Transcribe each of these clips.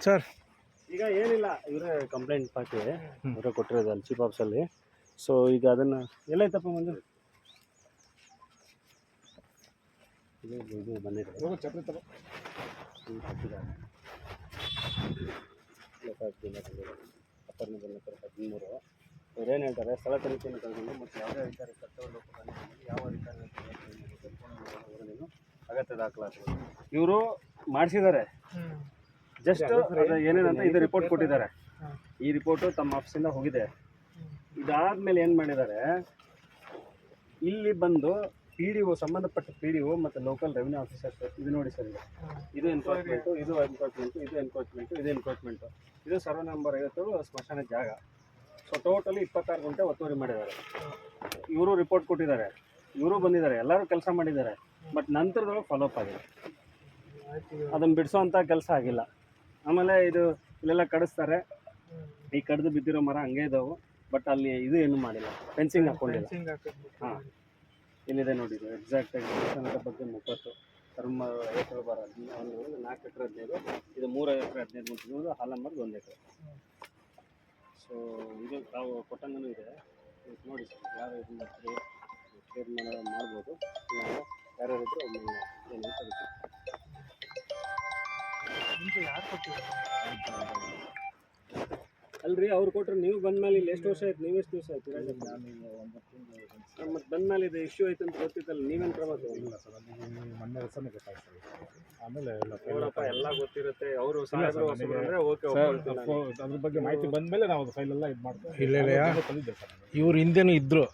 Sir ಈಗ ಏನಿಲ್ಲ ಇವರೇ ಕಂಪ್ಲೇಂಟ್ ಹಾಕಿ ಇವರೇ ಕೊಟ್ಟಿರೋದು ಅಲ್ಲಿ ಚೀಫ್ ಆಫೀಸಲ್ಲಿ. ಸೊ ಈಗ ಅದನ್ನು ಎಲ್ಲೈತಪ್ಪ ಮಂಜು ಇದು ಬಂದಿದೆ ಅಪ್ಪರ್ನ ಬಂದಿರ್ತಾರೆ 13. ಇವ್ರೇನು ಹೇಳ್ತಾರೆ, ಸ್ಥಳ ತನಿಖೆಯನ್ನು ಕೈಗೊಂಡು ಮತ್ತು ಯಾವುದೇ ಅಧಿಕಾರಿ ಕರ್ತವ್ಯ ಲೋಪ ಯಾವ ಅಧಿಕಾರಿ ಅಗತ್ಯ ದಾಖಲಾತಿ ಇವರು ಮಾಡಿಸಿದ್ದಾರೆ. ಜಸ್ಟ್ ಏನೇನಂತ ಇದು ರಿಪೋರ್ಟ್ ಕೊಟ್ಟಿದ್ದಾರೆ. ಈ ರಿಪೋರ್ಟು ತಮ್ಮ ಆಫೀಸಿಂದ ಹೋಗಿದೆ. ಇದಾದ್ಮೇಲೆ ಏನು ಮಾಡಿದ್ದಾರೆ, ಇಲ್ಲಿ ಬಂದು PDO ಸಂಬಂಧಪಟ್ಟ PDO ಮತ್ತು ಲೋಕಲ್ ರೆವಿನ್ಯೂ ಆಫೀಸರ್ ಇದು ನೋಡಿ ಸರ್, ಇದು ಎನ್ಕ್ರೋಚ್ಮೆಂಟು, ಇದು ಎನ್ಕ್ರೋಚ್ಮೆಂಟು, ಇದು ಎನ್ಕ್ರೋಚ್ಮೆಂಟು, ಇದು ಎನ್ಕ್ರೋಚ್ಮೆಂಟು, ಇದು ಸರ್ವೆ ನಂಬರ್ 57 ಸ್ಮಶಾನ ಜಾಗ. ಸೊ ಟೋಟಲಿ 26 ಗಂಟೆ ಒತ್ತುವರಿ ಮಾಡಿದ್ದಾರೆ. ಇವರು ರಿಪೋರ್ಟ್ ಕೊಟ್ಟಿದ್ದಾರೆ, ಇವರು ಬಂದಿದ್ದಾರೆ, ಎಲ್ಲರೂ ಕೆಲಸ ಮಾಡಿದ್ದಾರೆ. ಬಟ್ ನಂತರದೊಳಗೆ ಫಾಲೋಅಪ್ ಆಗಿದೆ, ಅದನ್ನು ಬಿಡಿಸೋವಂಥ ಕೆಲಸ ಆಗಿಲ್ಲ. ಆಮೇಲೆ ಇದು ಇಲ್ಲೆಲ್ಲ ಕಡಿಸ್ತಾರೆ, ಈ ಕಡ್ದು ಬಿದ್ದಿರೋ ಮರ ಹಂಗೆ ಇದಾವೆ. ಬಟ್ ಅಲ್ಲಿ ಇದು ಏನು ಮಾಡಿಲ್ಲ, ಫೆನ್ಸಿಂಗ್ ಹಾಕ್ಕೊಂಡಿಲ್ಲ. ಹಾಂ ಇಲ್ಲಿದೆ ನೋಡಿ, ಇದು ಎಕ್ಸಾಕ್ಟಾಗಿ ದೇವಸ್ಥಾನದ ಬಗ್ಗೆ 30 ಧರ್ಮ ಎಕರೆ ಬರ 4 ಎಕರೆ 15, ಇದು 3 ಎಕರೆ 15 ಮುಂಚಿದ್ದು ಹಾಲ್ ನಂಬರ್ದು 1 ಎಕರೆ. ಸೊ ಇದು ತಾವು ಕೊಟ್ಟಂಗೂ ಇದೆ ನೋಡಿ ಸರ್, ಯಾರು ಇದು ಮಾಡ್ತೀರಿ ಕ್ಲಿಯರ್ ಮಾಡ್ಬೋದು. ನಾವು ಯಾರ್ಯಾರು ಇದ್ದರೂ ಒಮ್ಮೆ ಏನು ಯಾರು ಕೊಟ್ಟಿದ್ದಾರೆ ಅಲ್ರಿ, ಅವ್ರು ಕೊಟ್ಟರೆ ನೀವು ಬಂದ್ಮೇಲೆ ಇಲ್ಲಿ ಎಷ್ಟು ವರ್ಷ ಆಯ್ತು? ನೀವು ಎಷ್ಟು ದಿವಸ ಆಯ್ತು? ಮತ್ತು ಬಂದ್ಮೇಲೆ ಇದು ಇಶ್ಯೂ ಆಯ್ತು ಅಂತ ಗೊತ್ತಿತ್ತಲ್ಲ, ನೀವೇನು ಕ್ರಮ ತಗೊಂಡಿಲ್ಲ ಸರ್? ಮೊನ್ನೆ ವರ್ಷನೇ ಗೊತ್ತಾಯ್ತು ಸರ್. ಆಮೇಲೆ ನೋಡಪ್ಪ ಎಲ್ಲ ಗೊತ್ತಿರುತ್ತೆ, ಅವರು ಸಾಹೇಬರು ಅಂದರೆ ಓಕೆ ಅದ್ರ ಬಗ್ಗೆ ಮಾಹಿತಿ ಬಂದಮೇಲೆ ನಾವು ಅದು ಫೈಲೆಲ್ಲ ಇದು ಮಾಡ್ತೀವಿ. ಇಲ್ಲ ತಂದಿದ್ದೆ ಸರ್, ಇವ್ರು ಹಿಂದೆನೂ ಇದ್ರು,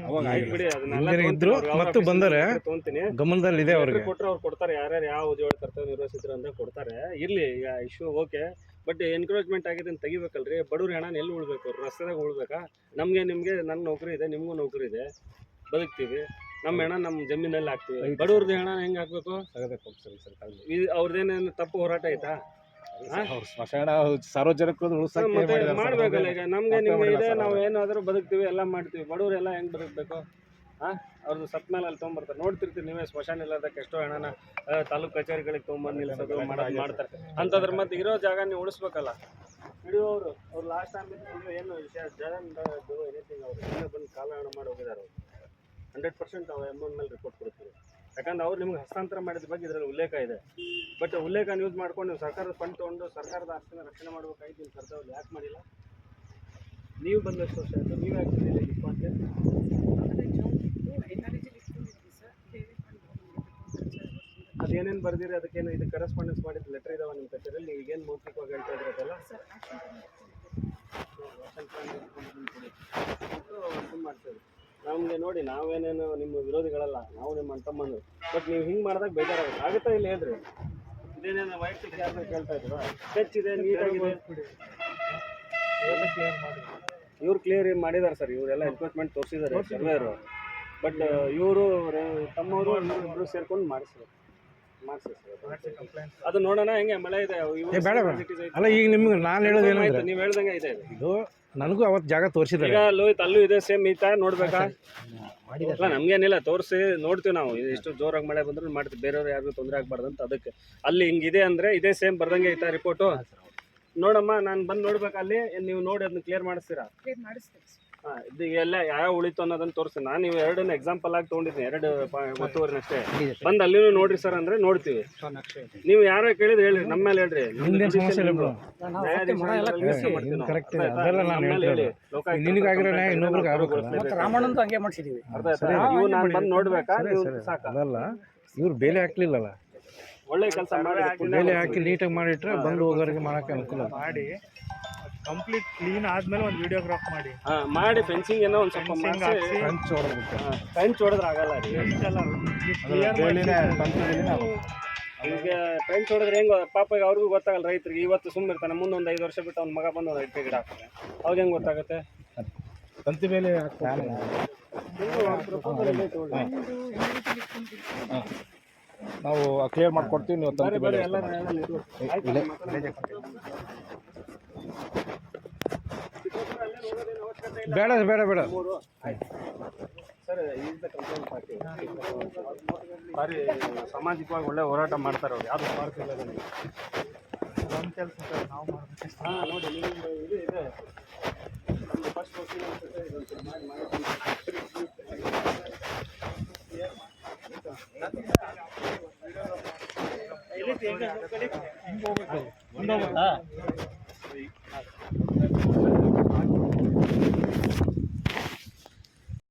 ಅವಾಗ ಆಯ್ತು ಬಿಡಿ, ಅದನ್ನೆಲ್ಲ ಇದ್ರು ಮತ್ತು ಬಂದರೆ ತೊಗೊಂತೀನಿ. ಗಮನದಲ್ಲಿದೆ ಅವ್ರಿಗೆ. ಕೊಟ್ಟರೆ ಅವ್ರು ಕೊಡ್ತಾರೆ, ಯಾರ್ಯಾರು ಯಾವ ಉದ್ಯೋಗ ಕರ್ತವ್ಯ ನಿರ್ವಹಿಸಿದ್ರು ಅಂತ ಕೊಡ್ತಾರೆ. ಇರಲಿ, ಈಗ ಇಶ್ಯೂ ಓಕೆ, ಬಟ್ ಎನ್ಕ್ರೋಚ್ಮೆಂಟ್ ಆಗಿದೆ ಅಂತ ತೆಗಿಬೇಕಲ್ರಿ. ಬಡವ್ರ ಹಣ ಎಲ್ಲಿ ಉಳ್ಬೇಕು? ರಸ್ತೆದಾಗ ಉಳ್ಬೇಕಾ? ನಮಗೆ ನಿಮಗೆ ನನ್ನ ನೌಕರಿ ಇದೆ, ನಿಮಗೂ ನೌಕರಿ ಇದೆ, ಬದುಕ್ತೀವಿ. ನಮ್ಮ ಹಣ ನಮ್ಮ ಜಮೀನಲ್ಲಿ ಹಾಕ್ತೀವಿ. ಬಡವ್ರದ್ದು ಹಣ ಹೆಂಗೆ ಹಾಕ್ಬೇಕು? ಅವ್ರದ್ದೇನೇನು ತಪ್ಪು ಹೋರಾಟ ಆಯ್ತಾ? ಸ್ಮಶಾನ ಸಾರ್ವಜನಿಕರು ಮಾಡ್ಬೇಕಲ್ಲ. ಈಗ ನಮಗೆ ನಿಮ್ಗೆ ಇದೆ, ನಾವು ಏನಾದರೂ ಬದುಕ್ತೀವಿ, ಎಲ್ಲ ಮಾಡ್ತೀವಿ. ಬಡವ್ರೆಲ್ಲ ಹೆಂಗೆ ಬದುಕಬೇಕು? ಅವ್ರದ್ದು ಸತ್ ಮೇಲೆ ಅಲ್ಲಿ ತೊಗೊಂಬರ್ತಾರೆ, ನೋಡ್ತಿರ್ತೀವಿ ನೀವೇ. ಸ್ಮಶಾನ ಇಲ್ಲದಕ್ಕೆ ಎಷ್ಟೋ ಹಣನ ತಾಲೂಕು ಕಚೇರಿಗಳಿಗೆ ತೊಗೊಂಬಂದು ನಿಲ್ಸೋದು ಮಾಡ್ತಾರೆ. ಅಂಥದ್ರ ಮತ್ತೆ ಇರೋ ಜಾಗ ನೀವು ಉಳಿಸ್ಬೇಕಲ್ಲ. ಹಿಡಿಯೋರು ಅವ್ರು ಲಾಸ್ಟ್ ಟೈಮ್ ಏನು ವಿಷಯ ಎನಿಥಿಂಗ್ ಅವರು ಇನ್ನೂ ಬಂದು ಕಾಲಹರಣ ಮಾಡಿ ಹೋಗಿದ್ದಾರೆ. ಅವರು 100% ನಾವು ಅಮೌಂಟ್ ಮೇಲೆ ರಿಪೋರ್ಟ್ ಕೊಡ್ತೀವಿ. ಯಾಕಂದ್ರೆ ಅವ್ರು ನಿಮ್ಗೆ ಹಸ್ತಾಂತರ ಮಾಡಿದ ಬಗ್ಗೆ ಇದರಲ್ಲಿ ಉಲ್ಲೇಖ ಇದೆ. ಬಟ್ ಉಲ್ಲೇಖ ಯೂಸ್ ಮಾಡ್ಕೊಂಡು ನೀವು ಸರ್ಕಾರದ ಫಂಡ್ ತೊಗೊಂಡು ಸರ್ಕಾರದ ಆಸ್ತಿನ ರಕ್ಷಣೆ ಮಾಡ್ಬೇಕಾಗಿದ್ದು ನಿಮ್ಮ ಕರ್ತವ್ಯ ಯಾಕೆ ಮಾಡಿಲ್ಲ? ನೀವು ಬಂದಷ್ಟು ವರ್ಷ ಆಯಿತು, ನೀವು ಯಾಕೆ ಡಿಸ್ಪಾಂಟ್ಗೆ ಅದೇನೇನು ಬರ್ದಿರಿ, ಅದಕ್ಕೇನು ಇದು ಕರೆಸ್ಪಾಂಡೆನ್ಸ್ ಮಾಡಿದ ಲೆಟರ್ ಇದಾವೆ ನಿಮ್ಮ ಕಚೇರಿಯಲ್ಲಿ? ಈಗೇನು ಮೌಖಿಕವಾಗಿ ಹೇಳ್ತಾ ಇದ್ರೆ ಅದೆಲ್ಲ ಮಾಡ್ತೇವೆ. ನಮಗೆ ನೋಡಿ, ನಾವೇನೇನು ನಿಮ್ಮ ವಿರೋಧಿಗಳಲ್ಲ, ನಾವು ನಿಮ್ಮ ಅಣ್ತಮ್ಮಂದು. ಬಟ್ ನೀವು ಹಿಂಗೆ ಮಾಡಿದಾಗ ಬೇಜಾರಾಗುತ್ತೆ. ಆಗುತ್ತಾ ಇಲ್ಲ ಹೇಳ್ರಿ? ಇದೇನೇನು ವೈಯಕ್ತಿಕ ಯಾರನ್ನ ಕೇಳ್ತಾ ಇದ್ರು? ಸ್ಕೆಚ್ ಇದೆ, ನೀಟಾಗಿದೆ, ಇವ್ರು ಕ್ಲಿಯರ್ ಮಾಡಿದ್ದಾರೆ ಸರ್. ಇವರೆಲ್ಲ ಎನ್ಕ್ರೋಚ್ಮೆಂಟ್ ತೋರಿಸಿದ್ದಾರೆ ಸರ್ವೇರು. ಬಟ್ ಇವರು ತಮ್ಮವರು ಇಬ್ಬರು ಸೇರ್ಕೊಂಡು ಮಾಡಿಸ್ತಾರೆ. ಅದು ನೋಡೋಣ ಹೆಂಗೆ ಮಳೆ ಇದೆ. ಅಲ್ಲ, ಈಗ ನಿಮ್ಗೆ ನಾನು ಹೇಳೋದು ಏನಂದ್ರೆ, ನೀವು ಹೇಳ್ದಂಗೆ ಇದೆ ಇದು ನನಗೂ ಅವತ್ತು ಜಾಗ ತೋರಿಸಿದ್ದಾರೆ. ಈಗ ಲೋಹಿತ್ ಅಲ್ಲೂ ಇದೆ, ಸೇಮ್ ಈ ತರ ನೋಡ್ಬೇಕಾ? ಅಲ್ಲ, ನಮ್ಗೇನಿಲ್ಲ, ತೋರಿಸಿ ನೋಡ್ತೀವಿ ನಾವು. ಎಷ್ಟು ಜೋರಾಗಿ ಮಳೆ ಬಂದ್ರು ಮಾಡ್ತೀವಿ, ಬೇರೆಯವ್ರು ಯಾರಿಗೂ ತೊಂದರೆ ಆಗ್ಬಾರ್ದು ಅಂತ. ಅದಕ್ಕೆ ಅಲ್ಲಿ ಹಿಂಗಿದೆ ಅಂದ್ರೆ ಇದೇ ಸೇಮ್ ಬರ್ದಂಗೆ ಐತಾ ರಿಪೋರ್ಟು? ನೋಡಮ್ಮ, ನಾನು ಬಂದು ನೋಡ್ಬೇಕು ಅಲ್ಲಿ, ನೀವು ನೋಡಿ ಅದನ್ನ ಕ್ಲಿಯರ್ ಮಾಡಿಸ್ತೀರಾ? ಹಾಂ, ಇದು ಎಲ್ಲ ಯಾವ ಉಳಿತು ಅನ್ನೋದನ್ನು ತೋರಿಸಿ. ನಾನು ನೀವು 2 ಎಕ್ಸಾಂಪಲ್ ಆಗಿ ತೊಗೊಂಡಿದ್ದೀನಿ, 2 ಒತ್ತುವರಿನಷ್ಟೇ. ಬಂದು ಅಲ್ಲಿನೂ ನೋಡ್ರಿ ಸರ್ ಅಂದ್ರೆ ನೋಡ್ತೀವಿ. ನೀವು ಯಾರೋ ಕೇಳಿದ್ರೆ ಹೇಳ್ರಿ, ನಮ್ಮ ಮೇಲೆ ಹೇಳ್ರಿ. ಇವು ನಾನು ಬಂದು ನೋಡ್ಬೇಕಾ? ಅದಲ್ಲ, ಇವ್ರು ಬೇಲೆ ಹಾಕ್ಲಿಲ್ಲಲ್ಲ, ಒಳ್ಳೆ ಕೆಲಸ ಮಾಡಿ ಬೇಲೆ ಹಾಕಿ ನೀಟಾಗಿ ಮಾಡಿಟ್ರೆ ಬಂದು ಹೋಗೋರಿಗೆ ಮಾಡೋಕೆ ಅನುಕೂಲ ಮಾಡಿ. ಕಂಪ್ಲೀಟ್ ಕ್ಲೀನ್ ಆದ್ಮೇಲೆ ಒಂದು ವಿಡಿಯೋಗ್ರಾಫ್ ಮಾಡಿ ಫೆನ್ಸಿಂಗ್ ಏನೋ ಒಂದು ಸ್ವಲ್ಪ ಟ್ರೆಂಚ್ ಹೊಡೆದ್ರೆ ಆಗಲ್ಲ. ಈಗ ಟ್ರೆಂಚ್ ಹೊಡೆದ್ರೆ ಹೆಂಗೆ ಪಾಪ, ಅವ್ರಿಗೂ ಗೊತ್ತಾಗಲ್ಲ ರೈತರಿಗೆ. ಇವತ್ತು ಸುಮ್ಮನೆ ಇರ್ತಾನೆ, ಮುಂದೊಂದು 5 ವರ್ಷ ಬಿಟ್ಟು ಅವ್ನ ಮಗ ಬಂದು ಒಂದು ಅಡಿಕೆ ಗಿಡ ಹಾಕ್ತಾನೆ, ಅವಾಗ ಹೆಂಗೆ ಗೊತ್ತಾಗುತ್ತೆ? ತಂತಿ ಮೇಲೆ ನಾವು ಕ್ಲಿಯರ್ ಮಾಡ್ಕೊಡ್ತೀವಿ. ನೀವು ತಂತಿ ಮೇಲೆ ಬೇಡ ಬೇಡ ಬೇಡ ಸರ್, ಈಸ್ ದ ಕಂಪ್ಲೇಂಟ್ ಹಾಕಿ. ಸಾರಿ, ಸಾಮಾಜಿಕವಾಗಿ ಒಳ್ಳೆ ಹೋರಾಟ ಮಾಡ್ತಾರೆ ಅವ್ರು, ಯಾವುದು ಸ್ವಾರ್ಥ ಇಲ್ಲ ನನಗೆ. ನಮ್ಮ ಕೆಲಸ ನಾವು ಮಾಡ್ಬೇಕಷ್ಟೇ. ಹಾಂ ನೋಡಿ ನಿಮ್ದು ಇದು ಇದೆ ನಮ್ಮದು ಫಸ್ಟ್ ವರ್ಷ ಅನ್ಸುತ್ತೆ ಇದೊಂದು ಮಾಡಿ ಹಿಂಗೆ ಹೋಗ್ಬೇಕು. ಮುಂದೆ ಹೋಗ್ಬೇಕಾ?